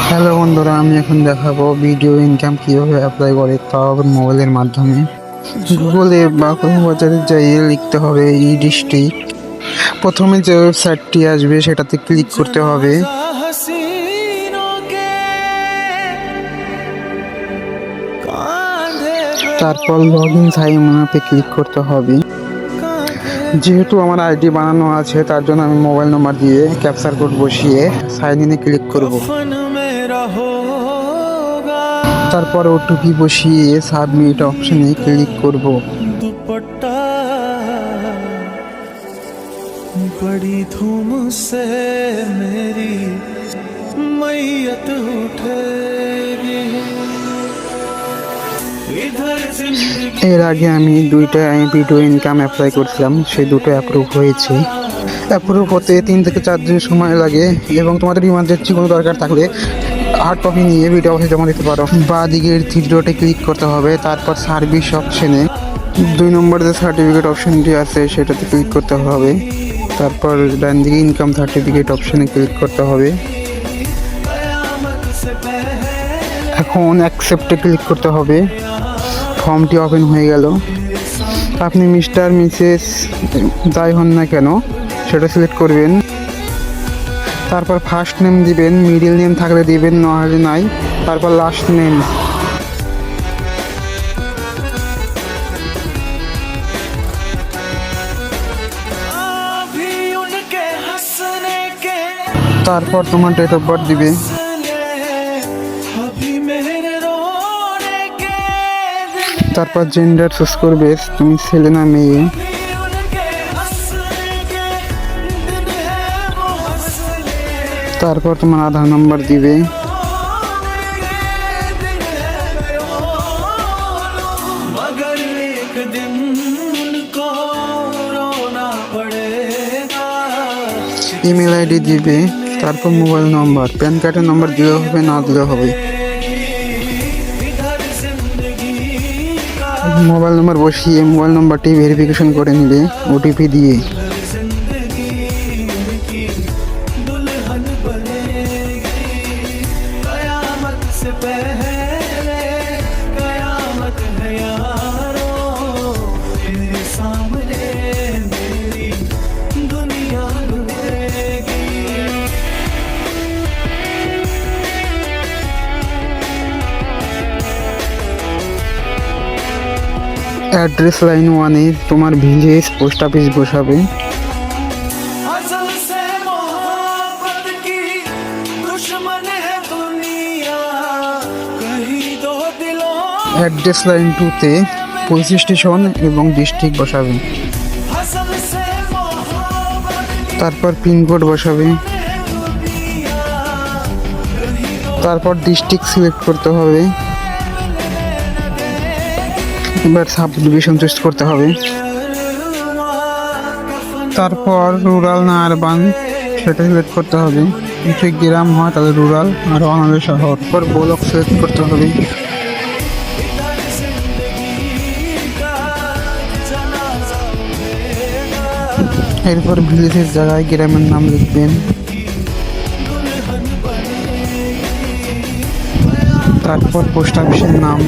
Hello বন্ধুরা, আমি এখন দেখাবো ভিডিও ইনকাম কীভাবে অ্যাপ্লাই করে, তাও আবার মোবাইলের মাধ্যমে। গুগলে বা কোনো বাজারে যাইয়ে লিখতে হবে ই ডিস্ট্রিক্ট। প্রথমে যে ওয়েবসাইটটি আসবে সেটাতে ক্লিক করতে হবে। তারপর লগ ইন সাইন আপে ক্লিক করতে হবে। যেহেতু আমার আইডি বানানো আছে তার জন্য আমি মোবাইল নাম্বার দিয়ে ক্যাপচার কোড বসিয়ে সাইন ইনে ক্লিক করব। তারপর ওটিপি বসিয়ে সাবমিট অপশনে ক্লিক করব। दुपट्टा बड़ी धूम से मेरी मैयत उठेगी इधर जिंदगी। এর আগে আমি দুইটা ভিডিও ইনকাম অ্যাপ্লাই করছিলাম, সেই দুটো অ্যাপ্রুভ হয়েছে। অ্যাপ্রুভ হতে 3 থেকে 4 দিন সময় লাগে এবং তোমাদের ইমার্জেন্সি কোনো দরকার থাকলে হার্ড কপি নিয়ে ভিডিও অফিসে জমা দিতে পারো। বা দিকের থ্রি ক্লিক করতে হবে, তারপর সার্ভিস অপশনে 2 নম্বর যে সার্টিফিকেট অপশনটি আছে সেটাতে ক্লিক করতে হবে। তারপর ডান দিকে ইনকাম সার্টিফিকেট অপশনে ক্লিক করতে হবে। এখন অ্যাকসেপ্টে ক্লিক করতে হবে। ফর্মটি ওপেন হয়ে গেল। আপনি মিস্টার মিসেস যাই হন না কেন সেটা সিলেক্ট করবেন। তারপর ফার্স্ট নেম দিবেন, মিডিল নেম থাকলে দিবেন, নাহলে নাই। তারপর লাস্ট নেম। তারপর তোমার ডেট অফ বার্থ দিবে। তারপর জেন্ডার চুজ করবে, তুমি ছেলে না মেয়ে। তারপর তোমার আধার নাম্বার দিবে। ইমেল আইডি দিবে। তারপর মোবাইল নম্বর, প্যান কার্ডের নম্বর দিলেও হবে, না দিলেও হবে। মোবাইল নম্বর বসিয়ে মোবাইল নম্বরটি ভেরিফিকেশন করে নিবে ওটিপি দিয়ে। অ্যাড্রেস লাইন 1-এ তোমার ভিলেজ পোস্ট অফিস বসাবে। অ্যাড্রেস লাইন 2-তে পুলিশ স্টেশন এবং ডিস্ট্রিক্ট বসাবে। তারপর পিনকোড বসাবে। তারপর ডিস্ট্রিক্ট সিলেক্ট করতে হবে। এবার সাব ডিভিশন চুজ করতে হবে। তারপর রুরাল না আরবান সেটা সিলেক্ট করতে হবে। যদি গ্রাম হয় তাহলে রুরাল, আর অনালে শহর। পর ব্লক সিলেক্ট করতে হবে। এরপর ভিলেজের জায়গায় গ্রামের নাম লিখবেন। তারপর পোস্ট অফিসের নাম।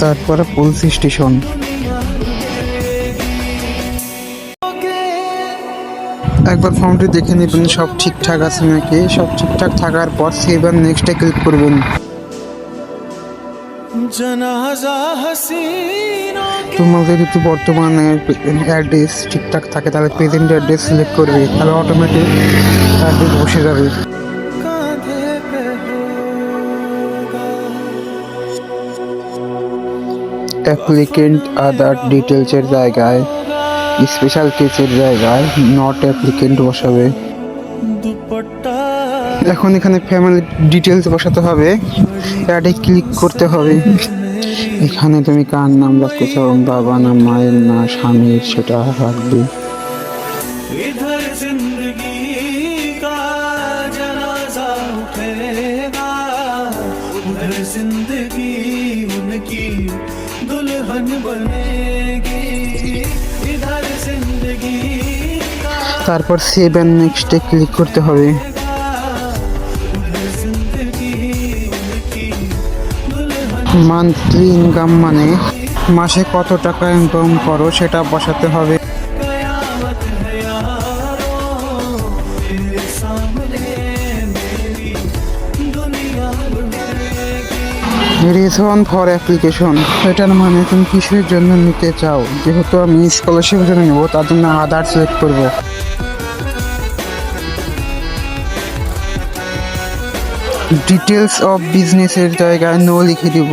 তারপর পুলিশ স্টেশন। একবার ফর্মটি দেখে নেবেন সব ঠিকঠাক আছে নাকি। সব ঠিকঠাক থাকার পর সেভ আর নেক্সটে ক্লিক করবেন। তোমাদের যদি বর্তমানে অ্যাড্রেস ঠিকঠাক থাকে তাহলে প্রেজেন্ট অ্যাড্রেস সিলেক্ট করবে, তাহলে অটোমেটিক অ্যাড্রেস বসে যাবে। অ্যাপ্লিকেন্ট আদার ডিটেলসের জায়গায় স্পেশাল কেসের জায়গায় নট অ্যাপ্লিকেন্ট বসাবে। এখন এখানে ফ্যামিলি ডিটেলস বসাতে হবে। অ্যাডে ক্লিক করতে হবে। এখানে তুমি কার নাম রাখতে চাও, বাবা না মায়ের না স্বামীর, সেটা রাখবে। जिंदगी उनकी दुल्हन बनेगी, इधर जिंदगी का তারপর সেভ অ্যান্ড নেক্সটে ক্লিক করতে হবে। মান্থলি ইনকাম মানে মাসে কত টাকা ইনকাম করো সেটা বসাতে হবে। कयामत है यारों तेरे सामने मेरी दुनिया लुटेगी। রিজন ফর অ্যাপ্লিকেশন, এটার মানে তুমি কিসের জন্য নিতে চাও। যেহেতু আমি স্কলারশিপের জন্য নেবো তার জন্য আধার সিলেক্ট করবো। ডিটেলস অফ বিজনেসের জায়গায় নো লিখে দিব।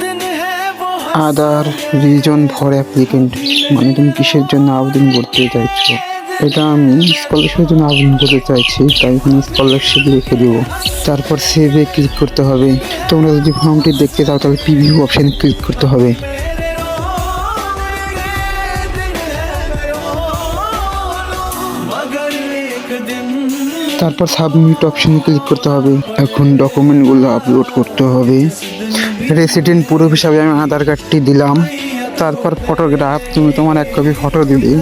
दिन है वो আদার রিজন ফর অ্যাপ্লিকেন্ট মানে তুমি কিসের জন্য আবেদন করতে চাইছো। এটা আমি স্কলারশিপের জন্য আবেদন করতে চাইছি, তাই এখানে স্কলারশিপ লিখে দেবো। তারপর সেভে ক্লিক করতে হবে। তোমরা যদি ফর্মটি দেখতে চাও তাহলে প্রিভিউ অপশানে ক্লিক করতে হবে। मगर एक दिन তারপর সাবমিট অপশানে ক্লিক করতে হবে। এখন ডকুমেন্টগুলো আপলোড করতে হবে। রেসিডেন্ট প্রুফ হিসাবে আমি আধার কার্ডটি দিলাম। তারপর ফটোগ্রাফ, তুমি তোমার এক কপি ফটো দিবে।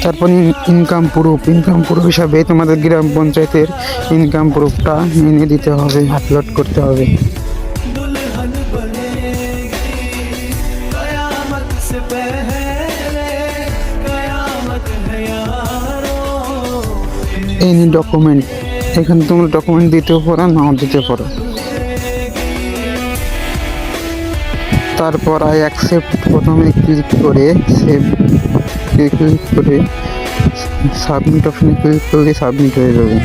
তারপর ইনকাম প্রুফ হিসাবে তোমাদের গ্রাম পঞ্চায়েতের ইনকাম প্রুফটা এনে দিতে হবে, আপলোড করতে হবে। दुल्हन बनेगी कयामत से पहले कयामत है यारों এনি ডকুমেন্ট, এখানে তোমরা ডকুমেন্ট দিতেও পারো নাও দিতে পারো। তারপর আই অ্যাকসেপ্ট প্রথমে ক্লিক করে সেভ ক্লিক করে সাবমিট অপশনে ক্লিক করলে সাবমিট হয়ে যাবে।